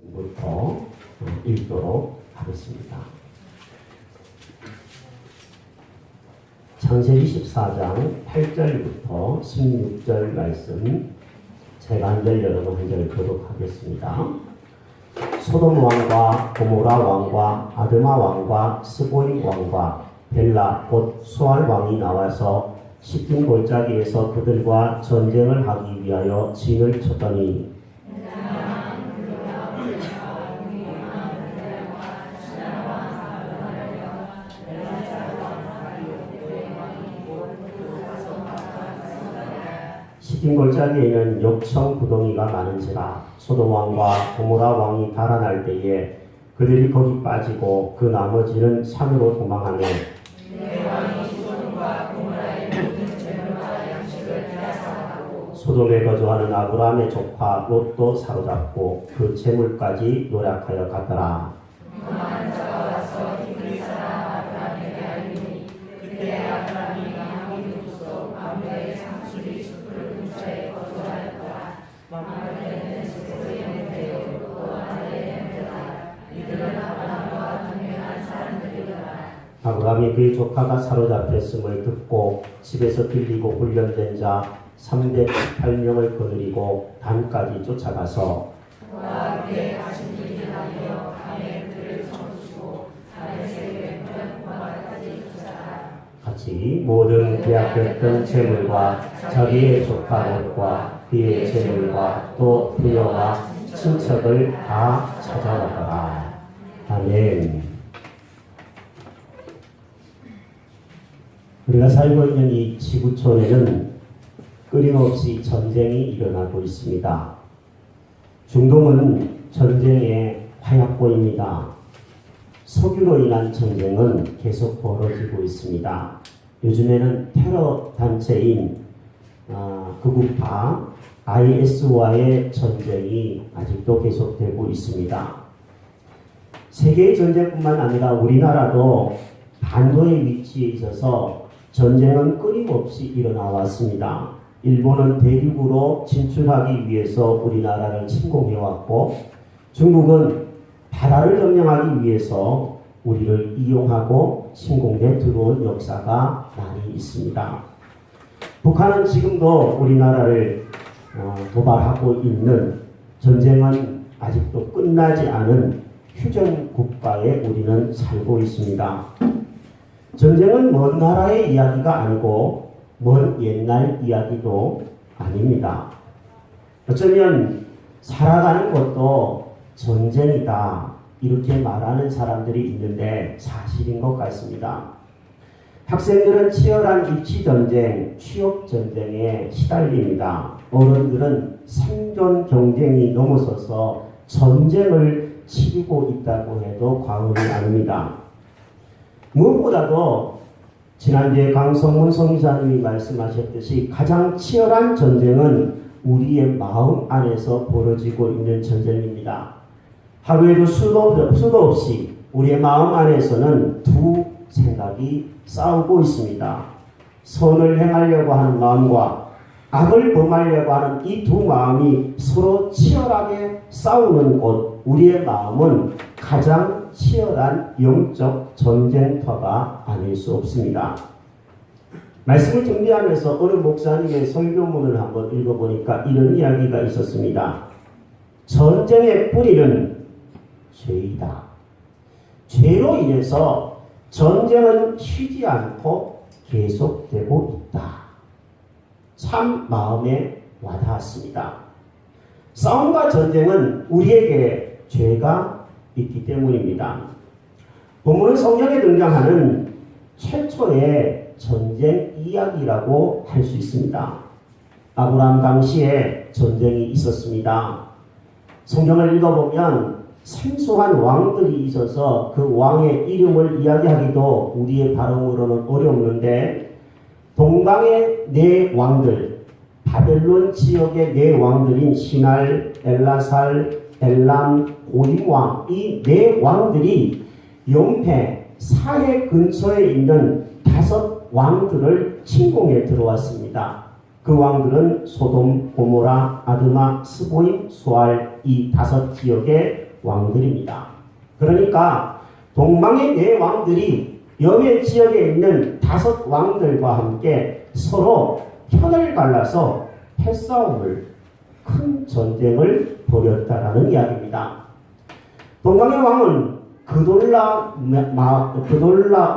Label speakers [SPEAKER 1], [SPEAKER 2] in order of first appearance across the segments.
[SPEAKER 1] 부터 읽도록 하겠습니다. 창세기 14장 8절부터 16절 말씀 제가 한 절 여러분 한 절 교독하겠습니다. 소돔 왕과 고모라 왕과 아드마 왕과 스보임 왕과 벨라 곧 수알 왕이 나와서 시딤 골짜기에서 그들과 전쟁을 하기 위하여 진을 쳤더니 시딤 골짜기에는 욕청 구덩이가 많은지라 소돔 왕과 고모라 왕이 달아날 때에 그들이 거기 빠지고 그 나머지는 산으로 도망하며 소돔에 거주하는 아브라함의 조카 롯도 사로잡고 그 재물까지 노략하여 갔더라. 아브라함이 그의 조카가 사로잡혔음을 듣고 집에서 빌리고 훈련된 자 318명을 거느리고 단까지 쫓아가서 같이 모든 빼앗겼던 재물과 자기의 조카 롯과 그의 재물과 또 부녀와 친척을 다 찾아가더라. 아멘. 우리가 살고 있는 이 지구촌에는 끊임없이 전쟁이 일어나고 있습니다. 중동은 전쟁의 화약고입니다. 석유로 인한 전쟁은 계속 벌어지고 있습니다. 요즘에는 테러 단체인 극우파 IS와의 전쟁이 아직도 계속되고 있습니다. 세계의 전쟁뿐만 아니라 우리나라도 반도의 위치에 있어서 전쟁은 끊임없이 일어나 왔습니다. 일본은 대륙으로 진출하기 위해서 우리나라를 침공해왔고 중국은 바다를 점령하기 위해서 우리를 이용하고 침공해 들어온 역사가 많이 있습니다. 북한은 지금도 우리나라를 도발하고 있는 전쟁은 아직도 끝나지 않은 휴전 국가에 우리는 살고 있습니다. 전쟁은 먼 나라의 이야기가 아니고 먼 옛날 이야기도 아닙니다. 어쩌면 살아가는 것도 전쟁이다 이렇게 말하는 사람들이 있는데 사실인 것 같습니다. 학생들은 치열한 입시전쟁, 취업전쟁에 시달립니다. 어른들은 생존 경쟁이 넘어서서 전쟁을 치르고 있다고 해도 과언이 아닙니다. 무엇보다도 지난주에 강성문 성기사님이 말씀하셨듯이 가장 치열한 전쟁은 우리의 마음 안에서 벌어지고 있는 전쟁입니다. 하루에도 수도 없이 우리의 마음 안에서는 두 생각이 싸우고 있습니다. 선을 행하려고 하는 마음과 악을 범하려고 하는 이 두 마음이 서로 치열하게 싸우는 곳, 우리의 마음은 가장 치열한 영적 전쟁터가 아닐 수 없습니다. 말씀을 준비하면서 어느 목사님의 설교문을 한번 읽어보니까 이런 이야기가 있었습니다. 전쟁의 뿌리는 죄이다. 죄로 인해서 전쟁은 쉬지 않고 계속되고 있다. 참 마음에 와닿았습니다. 싸움과 전쟁은 우리에게 죄가 있기 때문입니다. 본문은 성경에 등장하는 최초의 전쟁 이야기라고 할 수 있습니다. 아브라함 당시에 전쟁이 있었습니다. 성경을 읽어보면 생소한 왕들이 있어서 그 왕의 이름을 이야기하기도 우리의 발음으로는 어렵는데 동방의 네 왕들, 바벨론 지역의 네 왕들인 시날, 엘라살, 엘람, 고림왕 이 네 왕들이 영패, 사해 근처에 있는 5 왕들을 침공해 들어왔습니다. 그 왕들은 소돔, 고모라, 아드마, 스보임, 수알 이 5 지역의 왕들입니다. 그러니까 동방의 4왕들이 여면 지역에 있는 5 왕들과 함께 서로 편을 갈라서 패싸움을, 큰 전쟁을 벌였다라는 이야기입니다. 동방의 왕은 그돌라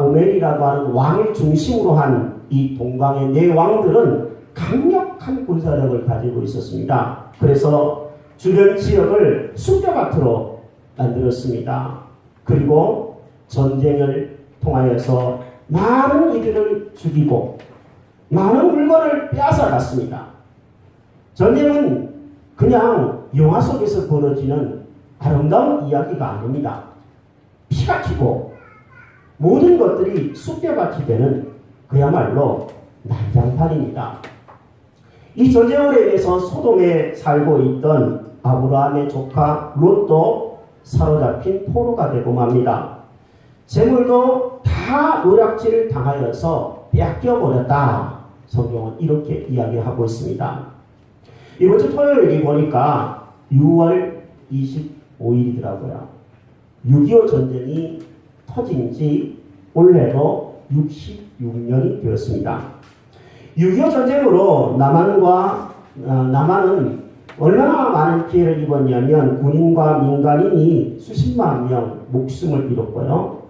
[SPEAKER 1] 오멜이라고 하는 왕을 중심으로 한 이 동방의 4왕들은 강력한 군사력을 가지고 있었습니다. 그래서 주변 지역을 쑥대밭으로 만들었습니다. 그리고 전쟁을 통하여서 많은 이들을 죽이고 많은 물건을 빼앗아갔습니다. 전쟁은 그냥 영화 속에서 벌어지는 아름다운 이야기가 아닙니다. 피가 튀고 모든 것들이 쑥대밭이 되는 그야말로 난장판입니다. 이 전쟁으로 인해서 소돔에 살고 있던 아브라함의 조카 롯도 사로잡힌 포로가 되고 맙니다. 재물도 다 노략질을 당하여서 빼앗겨버렸다. 성경은 이렇게 이야기하고 있습니다. 이번 주 토요일이 보니까 6월 25일이더라고요. 6.25 전쟁이 터진 지 올해로 66년이 되었습니다. 6.25 전쟁으로 남한은 얼마나 많은 피해를 입었냐면 군인과 민간인이 수십만 명 목숨을 잃었고요.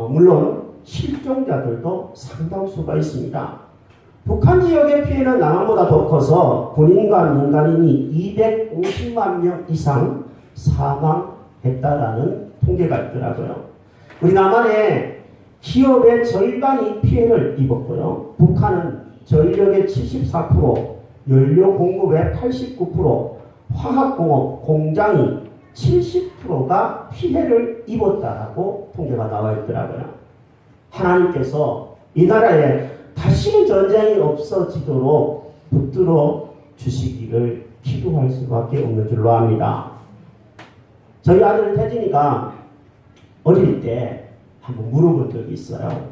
[SPEAKER 1] 물론 실종자들도 상당수가 있습니다. 북한 지역의 피해는 남한보다 더 커서 군인과 민간인이 250만 명 이상 사망했다라는 통계가 있더라고요. 우리 남한의 기업의 절반이 피해를 입었고요. 북한은 전력의 74%, 연료 공급의 89%, 화학공업 공장이 70%가 피해를 입었다라고 통계가 나와 있더라고요. 하나님께서 이 나라에 다시는 전쟁이 없어지도록 붙들어 주시기를 기도할 수밖에 없는 줄로 압니다. 저희 아들 태진이가 어릴 때 한번 물어본 적이 있어요.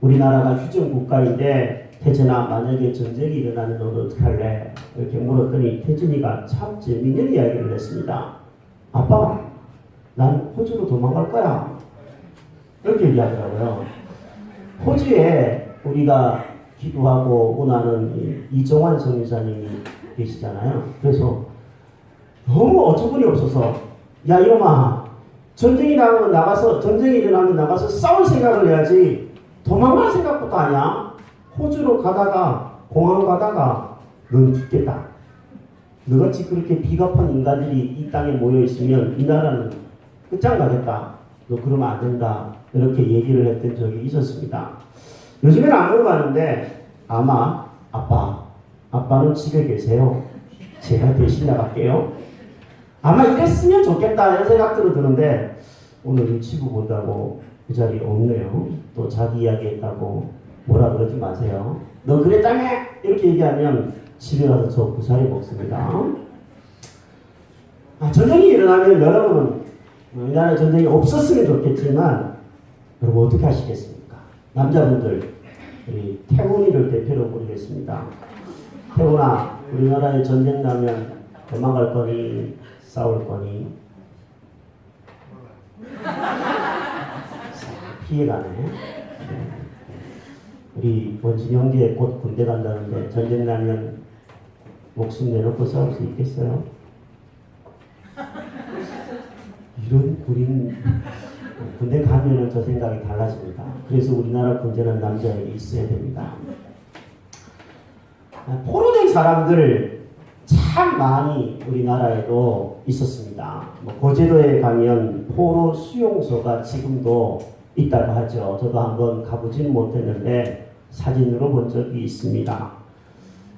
[SPEAKER 1] 우리나라가 휴전 국가인데 태진아, 만약에 전쟁이 일어나면 너는 어떻게 할래? 이렇게 물었더니 태진이가 참 재미있는 이야기를 했습니다. 아빠, 난 호주로 도망갈 거야. 이렇게 얘기하더라고요. 호주에 우리가 기도하고 원하는 이종환 성교사님이 계시잖아요. 그래서 너무 어처구니 없어서, 야 이놈아, 전쟁이 일어나면 나가서 싸울 생각을 해야지 도망갈 생각부터 하냐? 호주로 가다가 공항 가다가 넌 죽겠다. 너같이 그렇게 비겁한 인간들이 이 땅에 모여 있으면 이 나라는 끝장나겠다. 너 그러면 안 된다. 이렇게 얘기를 했던 적이 있었습니다. 요즘에는 안 물어봤는데 아마 아빠는 집에 계세요. 제가 대신 나갈게요. 아마 이랬으면 좋겠다 이런 생각들을 드는데 오늘 유치부 본다고 그 자리에 없네요. 또 자기 이야기 했다고 뭐라 그러지 마세요. 너 그랬다며? 이렇게 얘기하면 집에 가서 저 구사리 먹습니다. 전쟁이 일어나면 여러분은 우리나라에 전쟁이 없었으면 좋겠지만 여러분 어떻게 하시겠습니까? 남자분들 우리 태훈이를 대표로 부르겠습니다. 태훈아, 우리나라에 전쟁 나면 도망갈 거니 싸울 거니? 피해가네. 우리 원진이 형제 곧 군대 간다는데 전쟁 나면 목숨 내놓고 싸울 수 있겠어요? 이런 군인 군대 가면은 저 생각이 달라집니다. 그래서 우리나라 군대는 남자에게 있어야 됩니다. 포로된 사람들 참 많이 우리나라에도 있었습니다. 거제도에 가면 포로 수용소가 지금도 있다고 하죠. 저도 한번 가보지는 못했는데 사진으로 본 적이 있습니다.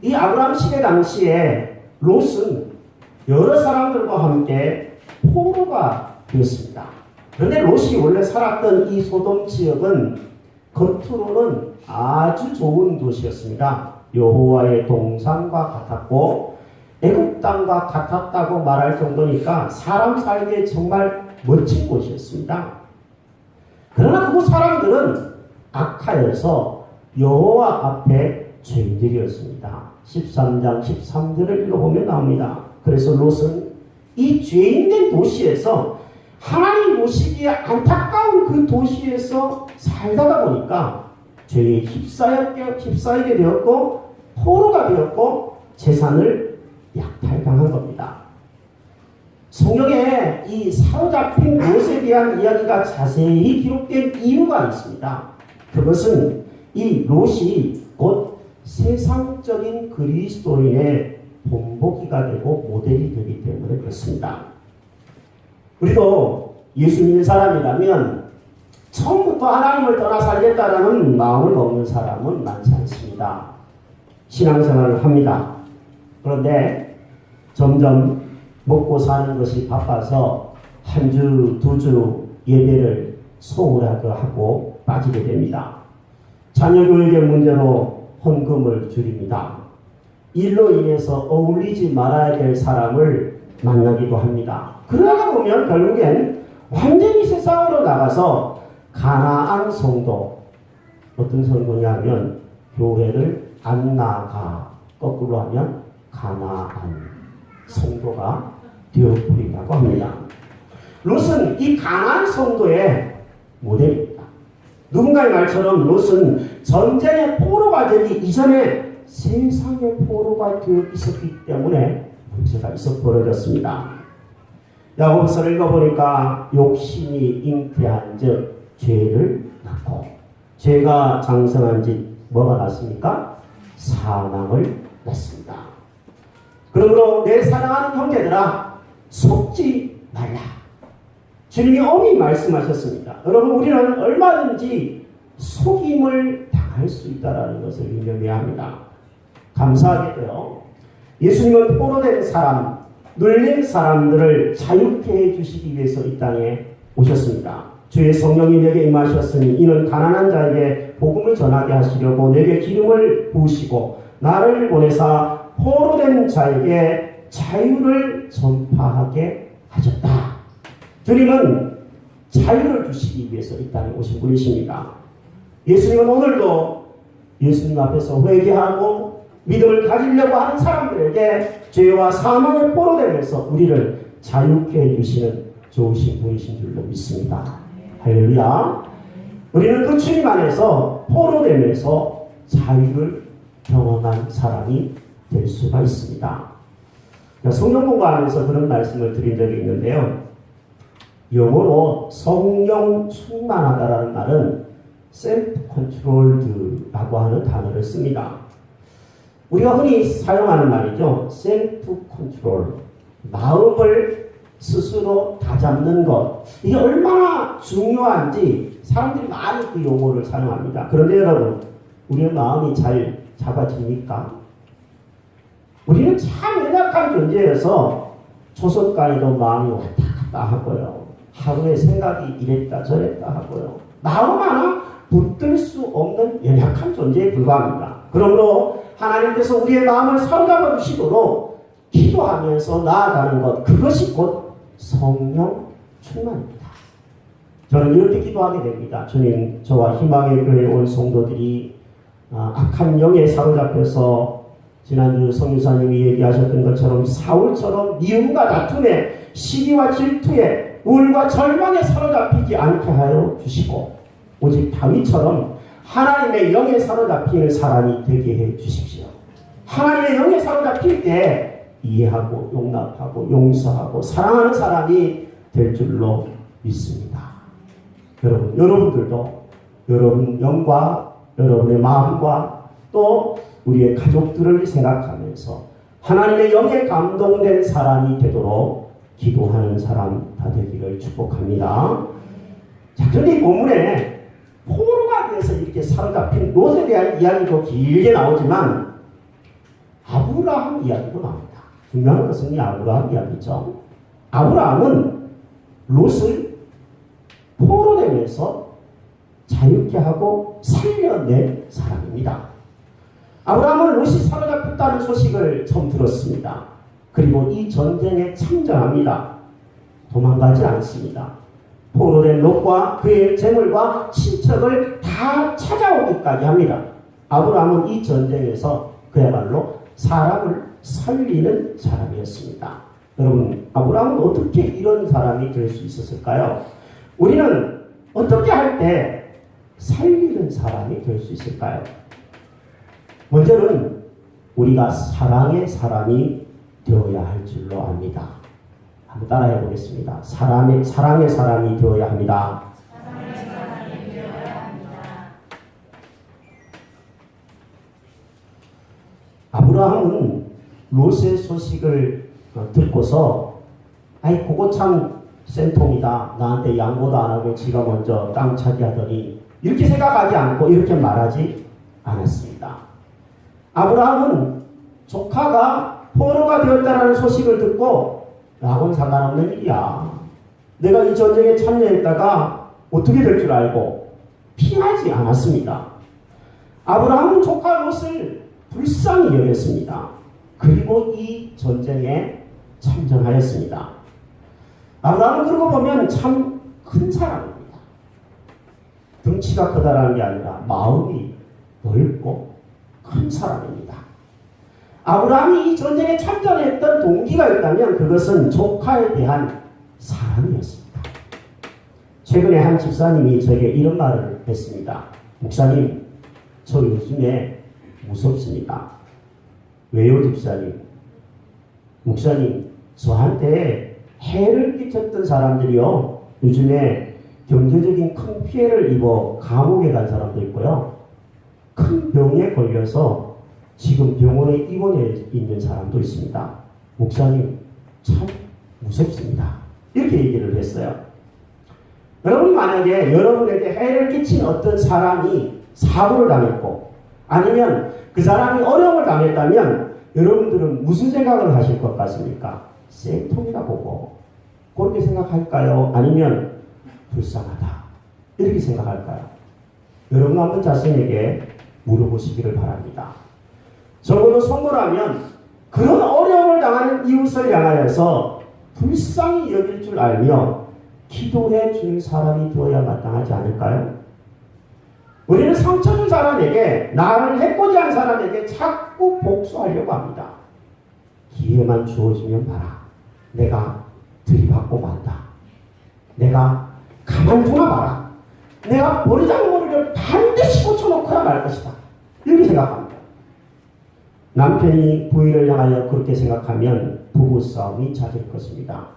[SPEAKER 1] 이 아브라함 시대 당시에 롯은 여러 사람들과 함께 포로가 되었습니다. 그런데 롯이 원래 살았던 이 소돔 지역은 겉으로는 아주 좋은 도시였습니다. 여호와의 동산과 같았고 애굽 땅과 같았다고 말할 정도니까 사람 살기에 정말 멋진 곳이었습니다. 그러나 그곳 사람들은 악하여서 여호와 앞에 죄인들이었습니다. 13장 13절을 읽어보면 나옵니다. 그래서 롯은 이 죄인된 도시에서 하나님 모시기에 안타까운 그 도시에서 살다가 보니까 죄에 휩싸이게 되었고 포로가 되었고 재산을 약탈당한 겁니다. 성경에 이 사로잡힌 롯에 대한 이야기가 자세히 기록된 이유가 있습니다. 그것은 이 롯이 곧 세상적인 그리스도인의 본보기가 되고 모델이 되기 때문에 그렇습니다. 우리도 예수 믿는 사람이라면 처음부터 하나님을 떠나 살겠다라는 마음을 먹는 사람은 많지 않습니다. 신앙생활을 합니다. 그런데 점점 먹고 사는 것이 바빠서 한 주, 두 주 예배를 소홀하게 하고 빠지게 됩니다. 자녀 교육의 문제로 헌금을 줄입니다. 일로 인해서 어울리지 말아야 될 사람을 만나기도 합니다. 그러다 보면 결국엔 완전히 세상으로 나가서 가나안 성도, 어떤 성도냐면 교회를 안 나가, 거꾸로 하면 가나안 성도가 되어버린다고 합니다. 롯은 이 가나안 성도의 모델입니다. 누군가의 말처럼 롯은 전쟁의 포로가 되기 이전에 세상의 포로가 되어 있었기 때문에 문제가 있어 버려졌습니다. 야고보서를 읽어보니까 욕심이 잉태한 즉 죄를 낳고 죄가 장성한 즉 뭐가 났습니까? 사망을 낳습니다. 그러므로 내 사랑하는 형제들아 속지 말라. 주님이 엄히 말씀하셨습니다. 여러분 우리는 얼마든지 속임을 당할 수 있다는 것을 유념해야 합니다. 감사하게도요. 예수님은 포로된 사람, 눌린 사람들을 자유케 해주시기 위해서 이 땅에 오셨습니다. 주의 성령이 내게 임하셨으니 이는 가난한 자에게 복음을 전하게 하시려고 내게 기름을 부으시고 나를 보내사 포로된 자에게 자유를 전파하게 하셨다. 주님은 자유를 주시기 위해서 이 땅에 오신 분이십니다. 예수님은 오늘도 예수님 앞에서 회개하고 믿음을 가지려고 하는 사람들에게 죄와 사망의 포로되면서 우리를 자유케 해주시는 좋으신 분이신 줄로 믿습니다. 할렐루야. 우리는 그 주님 안에서 포로되면서 자유를 경험한 사람이 될 수가 있습니다. 성경 공부하면서 그런 말씀을 드린 적이 있는데요. 영어로 성령 충만하다라는 말은 self-controlled라고 하는 단어를 씁니다. 우리가 흔히 사용하는 말이죠. self-control. 마음을 스스로 다잡는 것. 이게 얼마나 중요한지 사람들이 많이 그 용어를 사용합니다. 그런데 여러분, 우리의 마음이 잘 잡아집니까? 우리는 참 연약한 존재여서 초선까지도 마음이 왔다 갔다 하고요. 하루에 생각이 이랬다 저랬다 하고요. 마음 하나 붙들 수 없는 연약한 존재에 불과합니다. 그러므로 하나님께서 우리의 마음을 사로잡아 주시도록 기도하면서 나아가는 것, 그것이 곧 성령 충만입니다. 저는 이렇게 기도하게 됩니다. 주님, 저와 희망의 교회 온 성도들이 악한 영에 사로잡혀서 지난주 성유사님이 얘기하셨던 것처럼 사울처럼 미움과 다툼에 시기와 질투에 우울과 절망에 사로잡히지 않게 하여 주시고 오직 다윗처럼 하나님의 영에 사로잡히는 사람이 되게 해 주십시오. 하나님의 영에 사로잡힐 때 이해하고 용납하고 용서하고 사랑하는 사람이 될 줄로 믿습니다. 여러분들도 여러분 영과 여러분의 마음과 또 우리의 가족들을 생각하면서 하나님의 영에 감동된 사람이 되도록 기도하는 사람 다 되기를 축복합니다. 자, 그런데 이 본문에 포로가 돼서 이렇게 사로잡힌 롯에 대한 이야기도 길게 나오지만 아브라함 이야기도 나옵니다. 중요한 것은 이 아브라함 이야기죠. 아브라함은 롯을 포로되면서 자유케 하고 살려낸 사람입니다. 아브라함은 롯이 사로잡혔다는 소식을 처음 들었습니다. 그리고 이 전쟁에 참전합니다. 도망가지 않습니다. 포로된 롯과 그의 재물과 친척을 다 찾아오기까지 합니다. 아브라함은 이 전쟁에서 그야말로 사람을 살리는 사람이었습니다. 여러분, 아브라함은 어떻게 이런 사람이 될 수 있었을까요? 우리는 어떻게 할 때 살리는 사람이 될 수 있을까요? 먼저는 우리가 사랑의 사람이 되어야 할 줄로 압니다. 한번 따라해 보겠습니다. 사랑의 사람이 되어야 합니다. 아브라함은 롯의 소식을 듣고서 아이 그거 참 센통이다. 나한테 양보도 안 하고 지가 먼저 땅 차지하더니 이렇게 생각하지 않고 이렇게 말하지 않았습니다. 아브라함은 조카가 포로가 되었다는 소식을 듣고 나하고는 상관없는 일이야. 내가 이 전쟁에 참여했다가 어떻게 될 줄 알고 피하지 않았습니다. 아브라함은 조카 롯을 불쌍히 여겼습니다. 그리고 이 전쟁에 참전하였습니다. 아브라함은 그러고 보면 참 큰 사람입니다. 덩치가 크다라는 게 아니라 마음이 넓고 큰 사람입니다. 아브라함이 이 전쟁에 참전했던 동기가 있다면 그것은 조카에 대한 사랑이었습니다. 최근에 한 집사님이 저에게 이런 말을 했습니다. 목사님, 저 요즘에 무섭습니다. 왜요, 집사님? 목사님, 저한테 해를 끼쳤던 사람들이요, 요즘에 경제적인 큰 피해를 입어 감옥에 간 사람도 있고요, 큰 병에 걸려서 지금 병원에 입원해 있는 사람도 있습니다. 목사님, 참 무섭습니다. 이렇게 얘기를 했어요. 여러분, 만약에 여러분에게 해를 끼친 어떤 사람이 사고를 당했고 아니면 그 사람이 어려움을 당했다면 여러분들은 무슨 생각을 하실 것 같습니까? 쌤통이다 보고 그렇게 생각할까요? 아니면 불쌍하다 이렇게 생각할까요? 여러분 한번 자신에게 물어보시기를 바랍니다. 적어도 성도라면 그런 어려움을 당하는 이웃을 향하여서 불쌍히 여길 줄 알며 기도해 줄 사람이 되어야 마땅하지 않을까요? 우리는 상처 준 사람에게, 나를 해코지 한 사람에게 자꾸 복수하려고 합니다. 기회만 주어지면 봐라. 내가 들이받고 만다. 내가 가만두나 봐라. 내가 버리장머리를 반드시 고쳐놓고야 말 것이다. 이렇게 생각합니다. 남편이 부인을 향하여 그렇게 생각하면 부부싸움이 잦을 것입니다.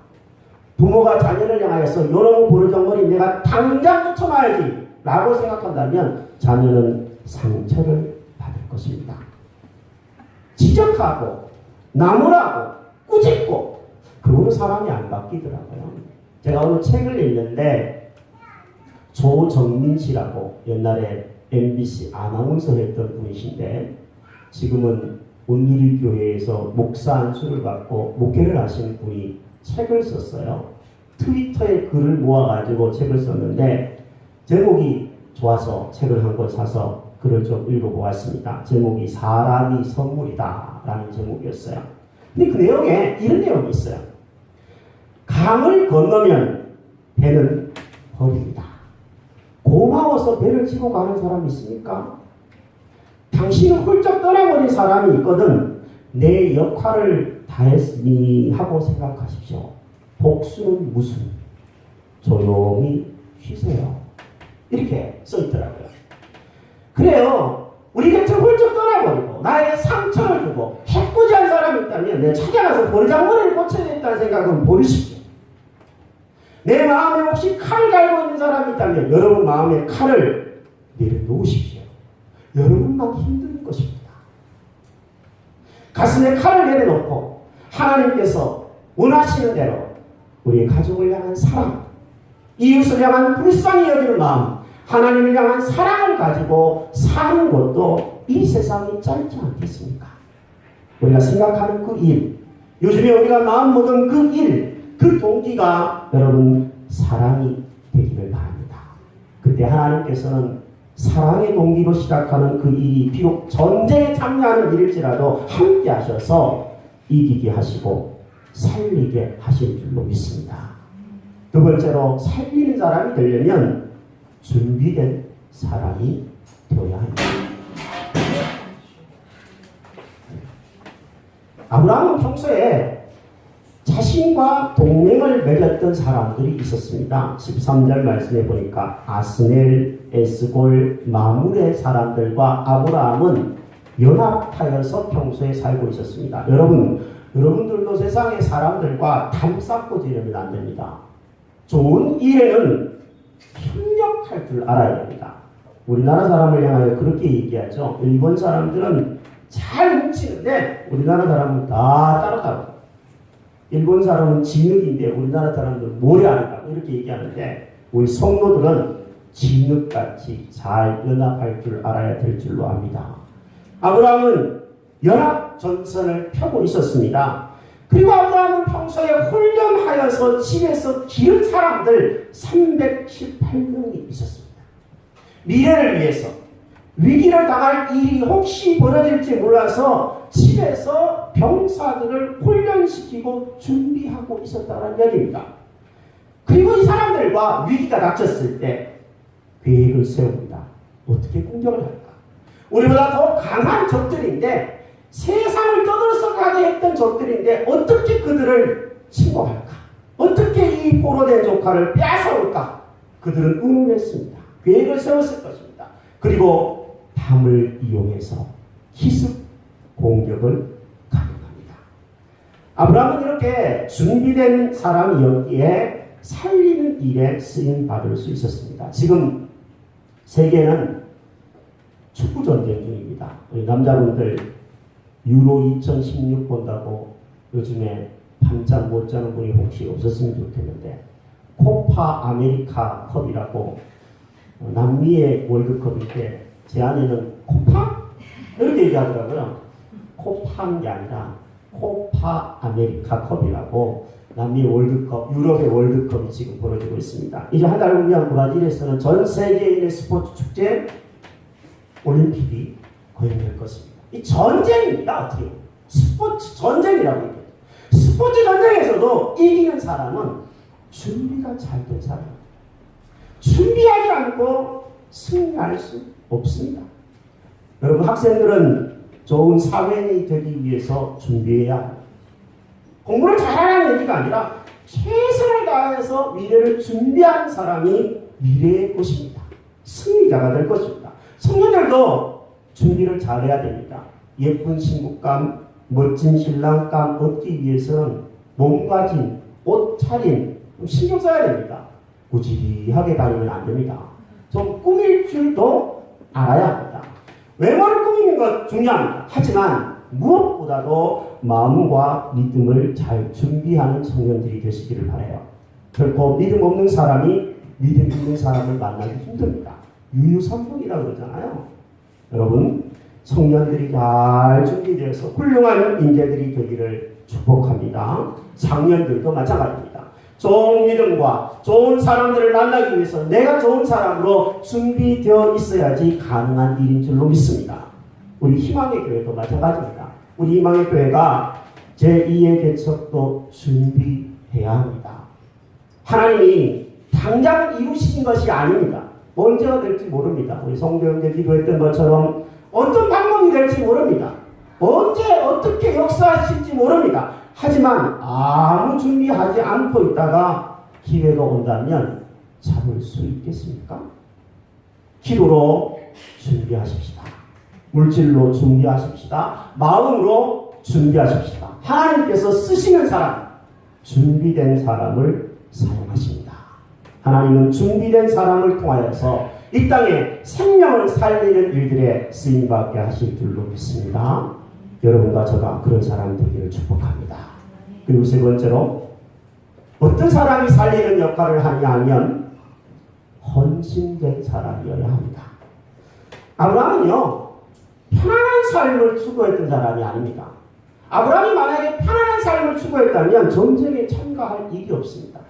[SPEAKER 1] 부모가 자녀를 향하여서 요놈의 버리장머리 내가 당장 고쳐놔야지 라고 생각한다면 자녀는 상처를 받을 것입니다. 지적하고 나무라고 꾸짖고 그거는 사람이 안 바뀌더라고요. 제가 오늘 책을 읽는데 조정민 씨라고 옛날에 MBC 아나운서 했던 분이신데 지금은 온누리교회에서 목사 안수를 받고 목회를 하시는 분이 책을 썼어요. 트위터에 글을 모아가지고 책을 썼는데 제목이 좋아서 책을 한 권 사서 글을 좀 읽어보았습니다. 제목이 사람이 선물이다 라는 제목이었어요. 근데 그 내용에 이런 내용이 있어요. 강을 건너면 배는 버립니다. 고마워서 배를 치고 가는 사람이 있습니까? 당신은 훌쩍 떠나버린 사람이 있거든 내 역할을 다했으니 하고 생각하십시오. 복수는 무슨? 조용히 쉬세요. 이렇게 써있더라고요. 그래요. 우리 곁을 훌쩍 떠나버리고 나에게 상처를 주고 해코지한 사람이 있다면 내가 찾아가서 버리장머리를 고쳐야 된다는 생각은 버리십시오. 내 마음에 혹시 칼 갈고 있는 사람이 있다면 여러분 마음에 칼을 내려놓으십시오. 여러분만 힘든 것입니다. 가슴에 칼을 내려놓고 하나님께서 원하시는 대로 우리의 가족을 향한 사랑, 이웃을 향한 불쌍히 여기는 마음, 하나님을 향한 사랑을 가지고 사는 것도 이 세상이 짧지 않겠습니까? 우리가 생각하는 그 일, 요즘에 우리가 마음먹은 그 일, 그 동기가 여러분 사랑이 되기를 바랍니다. 그때 하나님께서는 사랑의 동기로 시작하는 그 일이 비록 전쟁에 참여하는 일일지라도 함께 하셔서 이기게 하시고 살리게 하실 줄로 믿습니다. 두 번째로 살리는 사람이 되려면 준비된 사람이 되어야 합니다. 아브라함은 평소에 자신과 동맹을 맺었던 사람들이 있었습니다. 13절 말씀해 보니까 아스넬, 에스골, 마물의 사람들과 아브라함은 연합하여서 평소에 살고 있었습니다. 여러분들도 세상의 사람들과 담쌓고 지내면 안 됩니다. 좋은 일에는 협력할 줄 알아야 됩니다. 우리나라 사람을 향하여 그렇게 얘기하죠. 일본 사람들은 잘 뭉치는데 우리나라 사람은 다 따로따로. 일본 사람은 진흙인데 우리나라 사람들은 모래알이다 이렇게 얘기하는데 우리 성도들은 진흙같이 잘 연합할 줄 알아야 될 줄로 압니다. 아브라함은 연합 전선을 펴고 있었습니다. 그리고 아브라함은 평소에 훈련하여서 집에서 기른 사람들 318명이 있었습니다. 미래를 위해서 위기를 당할 일이 혹시 벌어질지 몰라서 집에서 병사들을 훈련시키고 준비하고 있었다는 얘기입니다. 그리고 이 사람들과 위기가 닥쳤을 때 계획을 세웁니다. 어떻게 공격을 할까? 우리보다 더 강한 적들인데 세상을 떠들썩하게 했던 적들인데 어떻게 그들을 침공할까? 어떻게 이 포로된 조카를 빼앗아올까? 그들은 의논했습니다. 계획을 세웠을 것입니다. 그리고 밤을 이용해서 기습 공격을 가능합니다. 아브라함은 이렇게 준비된 사람이었기에 살리는 일에 쓰임받을 수 있었습니다. 지금 세계는 축구 전쟁 중입니다. 우리 남자분들 유로 2016 본다고 요즘에 밤잠 못 자는 분이 혹시 없었으면 좋겠는데 코파 아메리카 컵이라고 남미의 월드컵인데 제 아내는 코파? 이렇게 얘기하더라고요. 코파인 게 아니라 코파 아메리카 컵이라고 남미 월드컵, 유럽의 월드컵이 지금 벌어지고 있습니다. 이제 한 달 후면 브라질에서는 전 세계인의 스포츠 축제 올림픽이 거행될 것입니다. 이 전쟁입니다. 어떻게 스포츠 전쟁이라고 얘기해요. 스포츠 전쟁에서도 이기는 사람은 준비가 잘 된 사람. 준비하지 않고 승리할 수 없습니다. 여러분 학생들은 좋은 사회인이 되기 위해서 준비해야 합니다. 공부를 잘하라는 얘기가 아니라 최선을 다해서 미래를 준비한 사람이 미래의 것입니다. 승리자가 될 것입니다. 청년들도 준비를 잘해야 됩니다. 예쁜 신부감, 멋진 신랑감 얻기 위해서는 몸가짐, 옷차림 신경 써야 됩니다. 무지하게 다니면 안 됩니다. 좀 꾸밀 줄도 알아야 합니다. 외모를 꾸미는 것 중요합니다. 하지만 무엇보다도 마음과 믿음을 잘 준비하는 청년들이 되시기를 바라요. 결코 믿음 없는 사람이 믿음 있는 사람을 만나기 힘듭니다. 유유상종이라고 그러잖아요. 여러분 청년들이 잘 준비되어서 훌륭한 인재들이 되기를 축복합니다. 장년들도 마찬가지입니다. 좋은 믿음과 좋은 사람들을 만나기 위해서 내가 좋은 사람으로 준비되어 있어야지 가능한 일인 줄로 믿습니다. 우리 희망의 교회도 마찬가지입니다. 우리 희망의 교회가 제2의 개척도 준비해야 합니다. 하나님이 당장 이루시는 것이 아닙니다. 언제가 될지 모릅니다. 우리 성도형제 기도했던 것처럼 어떤 방법이 될지 모릅니다. 언제 어떻게 역사하실지 모릅니다. 하지만 아무 준비하지 않고 있다가 기회가 온다면 잡을 수 있겠습니까? 기도로 준비하십시다. 물질로 준비하십시다. 마음으로 준비하십시다. 하나님께서 쓰시는 사람, 준비된 사람을 사용하십니다. 하나님은 준비된 사람을 통하여서 이 땅에 생명을 살리는 일들에 쓰임받게 하실 줄로 믿습니다. 여러분과 저가 그런 사람 되기를 축복합니다. 그리고 세 번째로 어떤 사람이 살리는 역할을 하냐 하면 헌신된 사람이어야 합니다. 아브라함은요 편안한 삶을 추구했던 사람이 아닙니다. 아브라함이 만약에 편안한 삶을 추구했다면 전쟁에 참가할 일이 없습니다.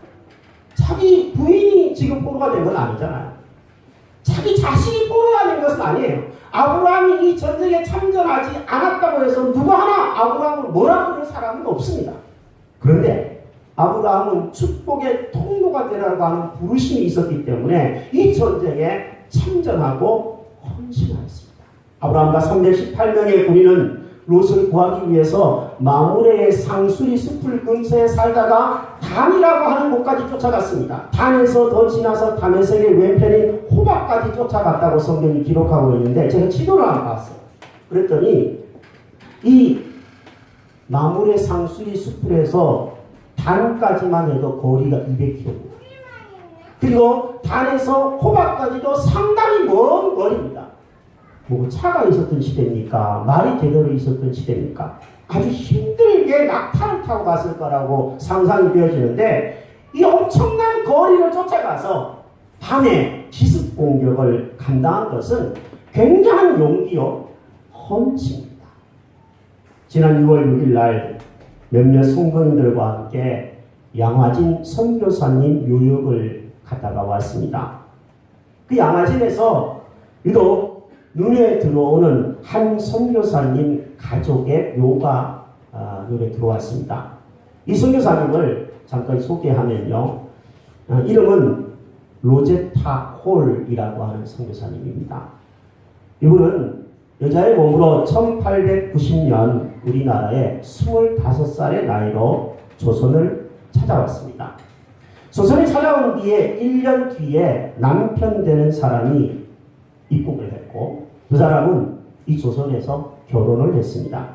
[SPEAKER 1] 자기 부인이 지금 포로가 된 건 아니잖아요. 자기 자신이 포로가 된 것은 아니에요. 아브라함이 이 전쟁에 참전하지 않았다고 해서 누구 하나 아브라함을 뭐라고 그럴 사람은 없습니다. 그런데 아브라함은 축복의 통로가 되라고 하는 부르심이 있었기 때문에 이 전쟁에 참전하고 헌신하였습니다. 아브라함과 318명의 군인은 롯을 구하기 위해서 마므레의 상수리 숲을 근처에 살다가 단이라고 하는 곳까지 쫓아갔습니다. 단에서 더 지나서 다메섹의 왼편인 호박까지 쫓아갔다고 성경이 기록하고 있는데 제가 지도를 한번 봤어요. 그랬더니 이 마므레 상수리 숲에서 단까지만 해도 거리가 200km입니다. 그리고 단에서 호박까지도 상당히 먼 거리입니다. 뭐 차가 있었던 시대입니까? 말이 제대로 있었던 시대입니까? 아주 힘들게 낙타를 타고 갔을 거라고 상상이 되어지는데 이 엄청난 거리를 쫓아가서 밤에 기습 공격을 감당한 것은 굉장한 용기요 헌신입니다. 지난 6월 6일 날 몇몇 성도님들과 함께 양화진 선교사님 교육을 갔다가 왔습니다. 그 양화진에서 유독 눈에 들어오는 한 선교사님 가족의 묘가 눈에 들어왔습니다. 이 선교사님을 잠깐 소개하면요. 이름은 로제타 홀이라고 하는 선교사님입니다. 이분은 여자의 몸으로 1890년 우리나라에 25살의 나이로 조선을 찾아왔습니다. 조선에 찾아온 뒤에 1년 뒤에 남편 되는 사람이 입국을 했고 그 사람은 이 조선에서 결혼을 했습니다.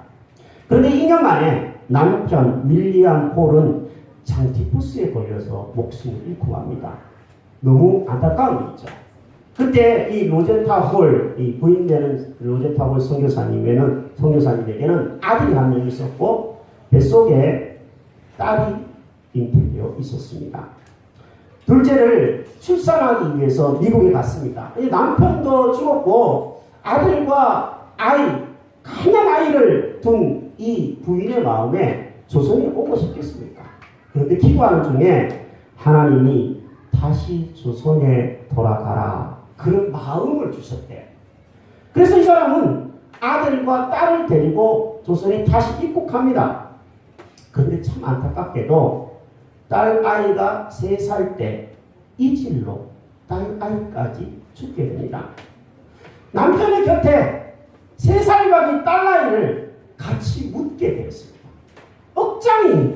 [SPEAKER 1] 그런데 2년 만에 남편 윌리엄 홀은 장티푸스에 걸려서 목숨을 잃고 맙니다. 너무 안타까운 일이죠. 그때 이 로제타 홀, 이 부인되는 로제타 홀 선교사님에게는 아들이 한 명 있었고 뱃속에 딸이 잉태되어 있었습니다. 둘째를 출산하기 위해서 미국에 갔습니다. 남편도 죽었고 아들과 가난 아이를 둔 이 부인의 마음에 조선에 오고 싶겠습니까? 그런데 기도하는 중에 하나님이 다시 조선에 돌아가라 그런 마음을 주셨대요. 그래서 이 사람은 아들과 딸을 데리고 조선에 다시 입국합니다. 그런데 참 안타깝게도 딸 아이가 3살 때 이질로 딸 아이까지 죽게 됩니다. 남편의 곁에 3살박이 딸 아이를 같이 묻게 되었습니다. 억장이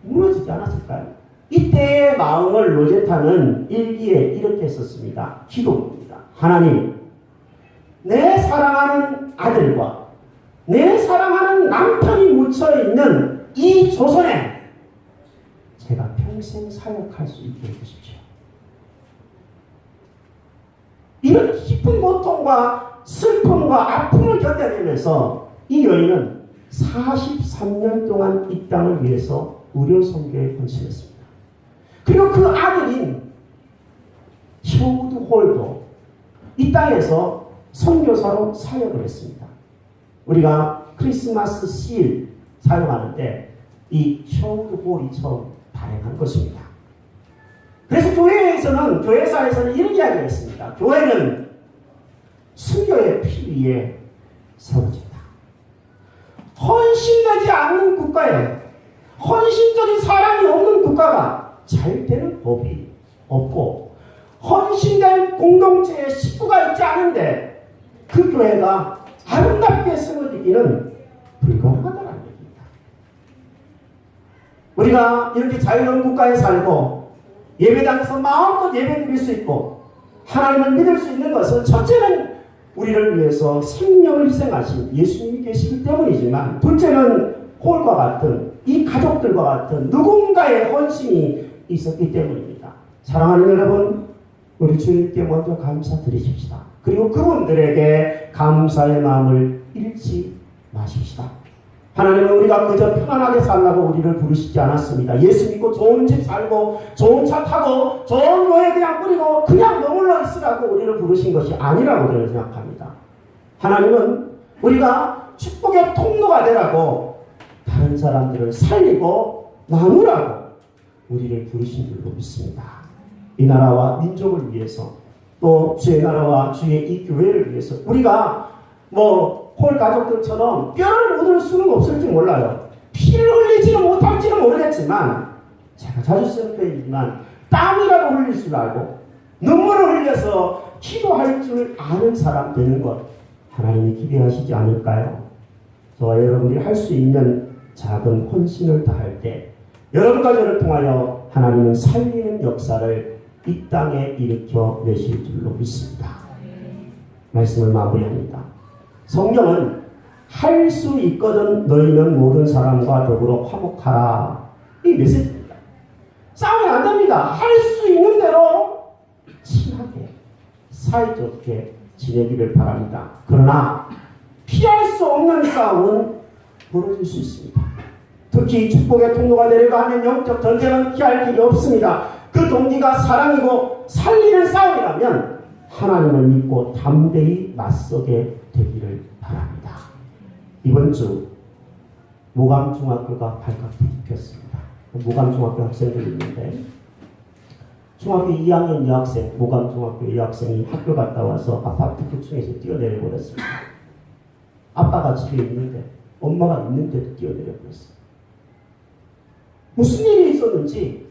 [SPEAKER 1] 무너지지 않았을까요? 이때의 마음을 로제타는 일기에 이렇게 썼습니다. 기도입니다. 하나님, 내 사랑하는 아들과 내 사랑하는 남편이 묻혀있는 이 조선에 제가 평생 사역할 수 있게 해주십시오. 이런 깊은 고통과 슬픔과 아픔을 견뎌내면서 이 여인은 43년 동안 이 땅을 위해서 의료 선교에 헌신했습니다. 그리고 그 아들인 셔우드 홀도 이 땅에서 선교사로 사역을 했습니다. 우리가 크리스마스 실 사용하는데 이 셔우드 홀이 처음 발행한 것입니다. 그래서 교회사에서는 이런 이야기를 했습니다. 교회는 순교의 피 위에 세워진다. 헌신되지 않는 국가에 헌신적인 사람이 없는 국가가 잘 되는 법이 없고 헌신된 공동체에 식구가 있지 않은데 그 교회가 아름답게 세워지기는 불가능하다는 얘기입니다. 우리가 이렇게 자유로운 국가에 살고 예배당에서 마음껏 예배드릴 수 있고 하나님을 믿을 수 있는 것은 첫째는 우리를 위해서 생명을 희생하신 예수님이 계시기 때문이지만 둘째는 홀과 같은 이 가족들과 같은 누군가의 헌신이 있었기 때문입니다. 사랑하는 여러분, 우리 주님께 먼저 감사드리십시다. 그리고 그분들에게 감사의 마음을 잃지 마십시다. 하나님은 우리가 그저 편안하게 살라고 우리를 부르시지 않았습니다. 예수 믿고 좋은 집 살고 좋은 차 타고 좋은 노예 그냥 뿌리고 그냥 머물러 있으라고 우리를 부르신 것이 아니라고 저는 생각합니다. 하나님은 우리가 축복의 통로가 되라고 다른 사람들을 살리고 나누라고 우리를 부르신 줄로 믿습니다. 이 나라와 민족을 위해서 또 주의 나라와 주의 이 교회를 위해서 우리가 홀 가족들처럼 뼈를 묻을 수는 없을지 몰라요. 피를 흘리지는 못할지는 모르겠지만 제가 자주 쓰는 표현이지만 땀이라도 흘릴 줄 알고 눈물을 흘려서 기도할 줄 아는 사람 되는 것 하나님이 기대하시지 않을까요? 저와 여러분들이 할 수 있는 작은 헌신을 다할 때 여러분과 저를 통하여 하나님은 살리는 역사를 이 땅에 일으켜 내실 줄로 믿습니다. 말씀을 마무리합니다. 성경은 할 수 있거든 너희는 모든 사람과 더불어 화목하라, 이 메시지입니다. 싸우면 안 됩니다. 할 수 있는 대로 친하게 사이좋게 지내기를 바랍니다. 그러나 피할 수 없는 싸움은 벌어질 수 있습니다. 특히 축복의 통로가 되려고 하면 영적 전쟁은 피할 길이 없습니다. 그 동기가 사랑이고 살리는 싸움이라면 하나님을 믿고 담대히 맞서게 되기를 바랍니다. 이번 주 모감중학교가 발칵 뒤집혔습니다. 모감중학교 학생들이 있는데 중학교 2학년 여학생, 모감중학교 여학생이 학교 갔다 와서 아파트 9층에서 뛰어내려 버렸습니다. 아빠가 집에 있는데 엄마가 있는데도 뛰어내려 버렸어요. 무슨 일이 있었는지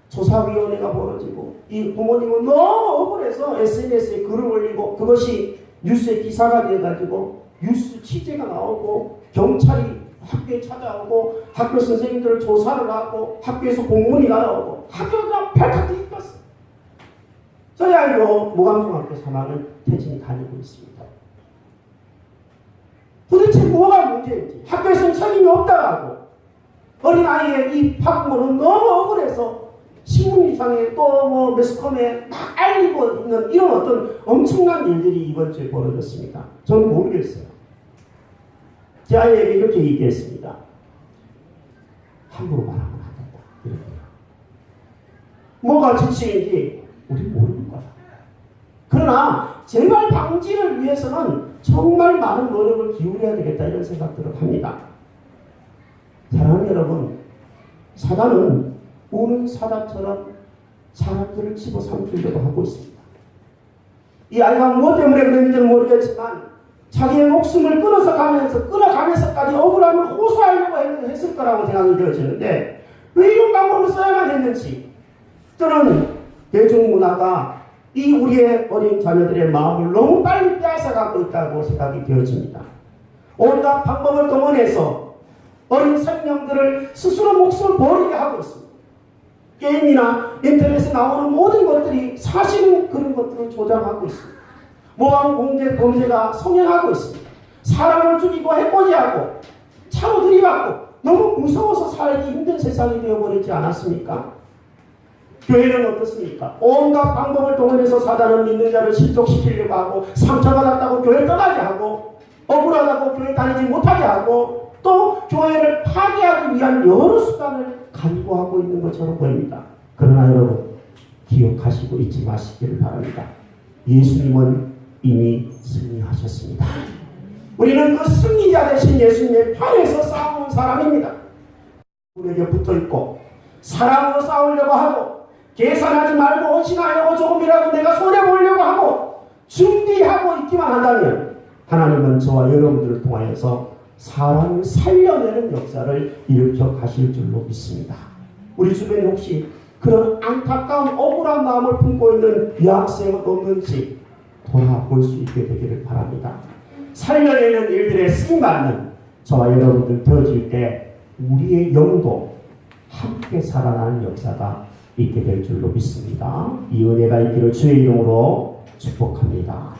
[SPEAKER 1] 조사위원회가 벌어지고 이 부모님은 너무 억울해서 SNS에 글을 올리고 그것이 뉴스에 기사가 돼가지고 뉴스 취재가 나오고 경찰이 학교에 찾아오고 학교 선생님들을 조사를 하고 학교에서 공문이 날아오고 학교가 발칵 뒤집혔어요. 저희 아이도 모감중학교 3학년 태진이 다니고 있습니다. 도대체 뭐가 문제인지 학교에서는 책임이 없다고 어린아이의 이 학부모는 너무 억울해서 신문이상에 또 뭐 매스컴에 막 알리고 있는 이런 어떤 엄청난 일들이 이번 주에 벌어졌습니다. 저는 모르겠어요. 제 아이에게 이렇게 얘기했습니다. 함부로 말하면 안 된다. 이렇게. 뭐가 지침인지 우리 모르는 거야. 그러나 재발 방지를 위해서는 정말 많은 노력을 기울여야 되겠다 이런 생각들을 합니다. 사랑하는 여러분, 사단은 우는 사자처럼 사람들을 집어삼키려고 하고 있습니다. 이 아이가 무엇 때문에 그랬는지는 모르겠지만 자기의 목숨을 끊어가면서까지 억울함을 호소하려고 했을 거라고 생각이 되어지는데 왜 이런 방법을 써야만 했는지, 또는 대중문화가 이 우리의 어린 자녀들의 마음을 너무 빨리 빼앗아가고 있다고 생각이 되어집니다. 온갖 방법을 동원해서 어린 생명들을 스스로 목숨을 버리게 하고 있습니다. 게임이나 인터넷에 나오는 모든 것들이 사실은 그런 것들을 조장하고 있습니다. 모함, 공개, 범죄가 성행하고 있습니다. 사람을 죽이고 해코지하고 차로 들이받고 너무 무서워서 살기 힘든 세상이 되어버리지 않았습니까? 교회는 어떻습니까? 온갖 방법을 동원해서 사단은 믿는 자를 실족시키려고 하고 상처받았다고 교회 떠나게 하고 억울하다고 교회 다니지 못하게 하고 또 교회를 파괴하기 위한 여러 수단을 간구하고 있는 것처럼 보입니다. 그러나 여러분 기억하시고 잊지 마시기를 바랍니다. 예수님은 이미 승리하셨습니다. 우리는 그 승리자 되신 예수님의 편에서 싸우는 사람입니다. 우리에게 붙어있고 사랑으로 싸우려고 하고 계산하지 말고 헌신하려고 조금이라도 내가 손해보려고 하고 준비하고 있기만 한다면 하나님은 저와 여러분들을 통하여서 사람을 살려내는 역사를 일으켜 가실 줄로 믿습니다. 우리 주변에 혹시 그런 안타까운 억울한 마음을 품고 있는 여학생은 없는지 돌아볼 수 있게 되기를 바랍니다. 살려내는 일들에 쓰임받는 저와 여러분들 되어질 때 우리의 영도 함께 살아나는 역사가 있게 될 줄로 믿습니다. 이 은혜가 있기를 주의 이름으로 축복합니다.